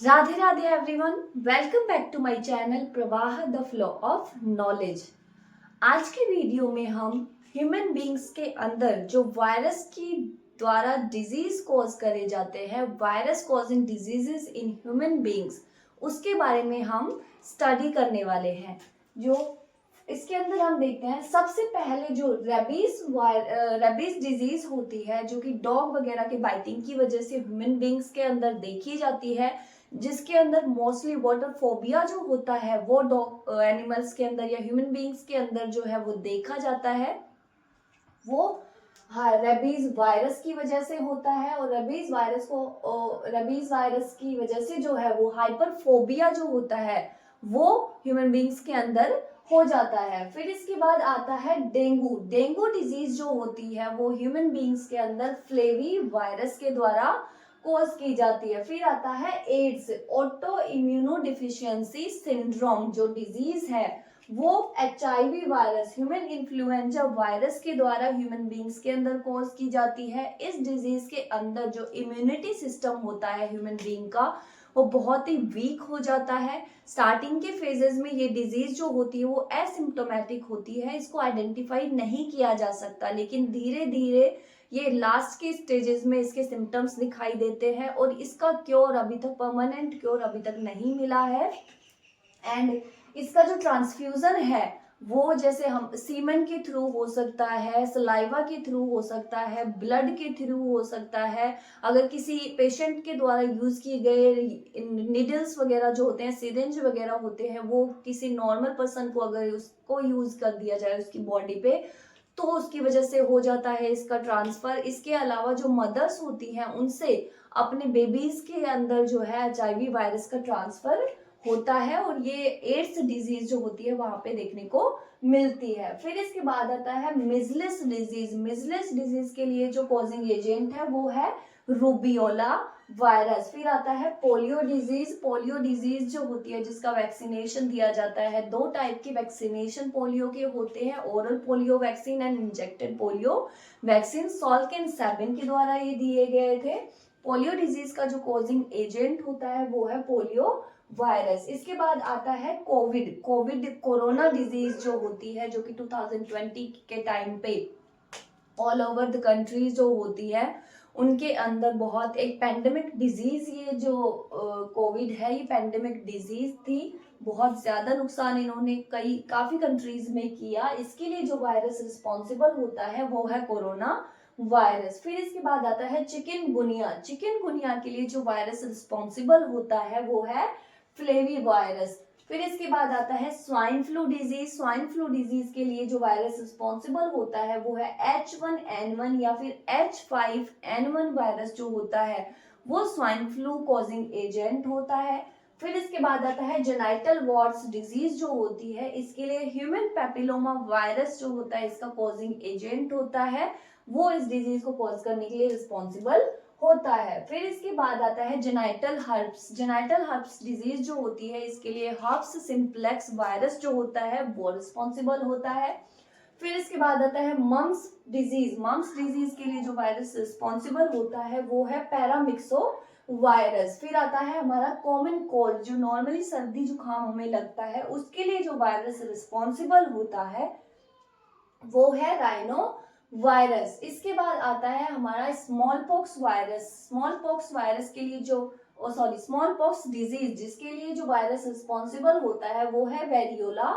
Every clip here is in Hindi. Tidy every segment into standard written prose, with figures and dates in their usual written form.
Radhe Radhe everyone, welcome back to my channel Pravah the flow of knowledge. आज के वीडियो में हम ह्यूमन बींग्स के अंदर जो वायरस की द्वारा डिजीज कॉज करे जाते हैं, virus causing diseases in human beings, उसके बारे में हम स्टडी करने वाले हैं। जो इसके अंदर हम देखते हैं, सबसे पहले जो रेबीज डिजीज होती है, जो कि डॉग वगैरह के बाइटिंग की वजह से ह्यूमन बींग्स के अंदर देखी जाती है, जिसके अंदर मोस्टली वाटर फोबिया जो होता है वो डॉग एनिमल्स के अंदर या ह्यूमन बींग्स के अंदर जो है वो देखा जाता है। वो हाँ, रेबीज वायरस की वजह से होता है। और रेबीज वायरस की वजह से जो है वो हाइपरफोबिया जो होता है वो ह्यूमन बींग्स के अंदर हो जाता है। फिर इसके बाद आता है डेंगू। डेंगू डिजीज जो होती है वो ह्यूमन बींग्स के अंदर फ्लेवी वायरस के द्वारा कॉज की जाती है। फिर आता है AIDS, auto immuno deficiency syndrome, जो डिजीज है वो HIV virus, human influenza virus के द्वारा ह्यूमन बींग्स के अंदर कॉज की जाती है। इस डिजीज के अंदर जो इम्यूनिटी सिस्टम होता है ह्यूमन बींग का, वो बहुत ही वीक हो जाता है। स्टार्टिंग के फेजेस में ये डिजीज जो होती है वो एसिम्प्टोमेटिक होती है, इसको आइडेंटिफाई नहीं किया जा सकता, लेकिन धीरे धीरे ये लास्ट के स्टेजेस में इसके सिम्टम्स दिखाई देते हैं। और इसका क्योर अभी तक, परमानेंट क्योर अभी तक नहीं मिला है। एंड इसका जो ट्रांसफ्यूजन है वो जैसे हम सीमन के थ्रू हो सकता है, सलाइवा के थ्रू हो सकता है, ब्लड के थ्रू हो सकता है। अगर किसी पेशेंट के द्वारा यूज किए गए निडल्स वगैरह जो होते हैं, सिरिंज वगैरह होते हैं, वो किसी नॉर्मल पर्सन को अगर उसको यूज कर दिया जाए उसकी बॉडी पे, तो उसकी वजह से हो जाता है इसका ट्रांसफर। इसके अलावा जो मदर्स होती हैं उनसे अपने बेबीज के अंदर जो है HIV वायरस का ट्रांसफर होता है, और ये एड्स डिजीज जो होती है वहां पे देखने को मिलती है। फिर इसके बाद आता है मिजलिस डिजीज। मिजलिस डिजीज के लिए जो कॉजिंग एजेंट है वो है रूबियोला वायरस। फिर आता है पोलियो डिजीज। पोलियो डिजीज जो होती है जिसका वैक्सीनेशन दिया जाता है, दो टाइप के वैक्सीनेशन पोलियो के होते हैं, oral polio vaccine and injected polio vaccine. Salk and Sabin के द्वारा ये दिए गए थे। पोलियो डिजीज का जो कॉजिंग एजेंट होता है वो है पोलियो वायरस। इसके बाद आता है कोविड। कोविड कोरोना डिजीज जो होती है, जो कि 2020 के टाइम पे ऑल ओवर द कंट्रीज जो होती है उनके अंदर बहुत एक पेंडेमिक डिजीज, ये जो कोविड है ये पेंडेमिक डिजीज थी। बहुत ज्यादा नुकसान इन्होंने काफी कंट्रीज में किया। इसके लिए जो वायरस रिस्पॉन्सिबल होता है वो है कोरोना वायरस। फिर इसके बाद आता है चिकनगुनिया। चिकनगुनिया के लिए जो वायरस रिस्पॉन्सिबल होता है वो है फ्लेवी वायरस। फिर इसके बाद आता है swine flu disease. Swine flu disease के लिए जो वायरस रिस्पॉन्सिबल होता है वो है H1N1 या फिर H5N1 वायरस जो होता है वो स्वाइन फ्लू कॉजिंग एजेंट होता है। फिर इसके बाद आता है जेनाइटल वॉर्ट्स डिजीज जो होती है, इसके लिए ह्यूमन पैपिलोमा वायरस जो होता है इसका कॉजिंग एजेंट होता है, वो इस डिजीज को कॉज करने के लिए रिस्पॉन्सिबल होता है। फिर इसके बाद आता है genital herpes. Genital herpes disease जो होती है इसके लिए हर्प्स सिंप्लेक्स वायरस जो होता है वो रिस्पॉन्सिबल होता है। फिर इसके बाद आता है मम्स डिजीज। मम्स डिजीज के लिए जो वायरस रिस्पॉन्सिबल होता है वो है पैरामिक्सो वायरस। फिर आता है हमारा कॉमन कोल्ड, जो नॉर्मली सर्दी जुकाम हमें लगता है, उसके लिए जो वायरस रिस्पॉन्सिबल होता है वो है राइनो वायरस। इसके बाद आता है हमारा small pox virus. Small pox virus के लिए जो स्मॉल पॉक्स डिजीज जिसके लिए जो वायरस रिस्पॉन्सिबल होता है वो है वेरियोला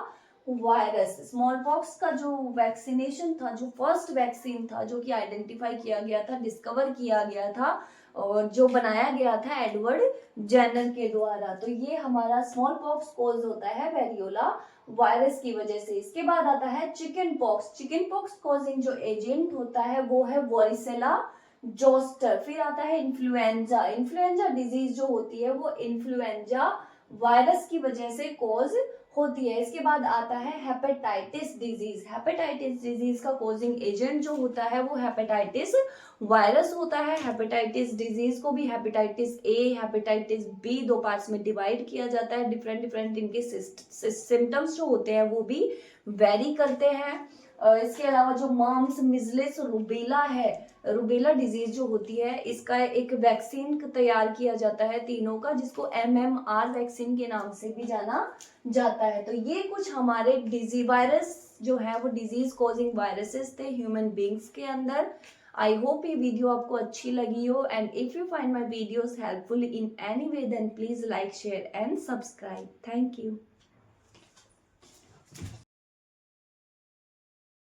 वायरस। स्मॉल पॉक्स का जो वैक्सीनेशन था, जो फर्स्ट वैक्सीन था जो कि आइडेंटिफाई किया गया था, डिस्कवर किया गया था और जो बनाया गया था एडवर्ड जेनर के द्वारा, तो ये हमारा स्मॉल पॉक्स कॉज होता है वेरियोला वायरस की वजह से। इसके बाद आता है chicken pox. Chicken pox causing जो एजेंट होता है वो है वॉरिसेला जोस्टर। फिर आता है इन्फ्लुएंजा। इन्फ्लुएंजा डिजीज जो होती है वो इन्फ्लुएंजा वायरस की वजह से कॉज होती है। इसके बाद आता है हेपेटाइटिस डिजीज। हेपेटाइटिस डिजीज का कॉजिंग एजेंट जो होता है वो हेपेटाइटिस वायरस होता है। हेपेटाइटिस डिजीज को भी हेपेटाइटिस A, हेपेटाइटिस B दो पार्ट्स में डिवाइड किया जाता है। डिफरेंट डिफरेंट इनके सिम्टम्स जो होते हैं वो भी वेरी करते हैं। इसके अलावा जो मम्स, मिजलिस, रूबेला है, रूबेला डिजीज जो होती है इसका एक वैक्सीन तैयार किया जाता है तीनों का, जिसको MMR वैक्सीन के नाम से भी जाना जाता है। तो ये कुछ हमारे वायरस जो है वो डिजीज कॉजिंग वायरसेस थे ह्यूमन बींग्स के अंदर। आई होप ये वीडियो आपको अच्छी लगी हो, and if you find my videos helpful in any way then please like share and subscribe. Thank you.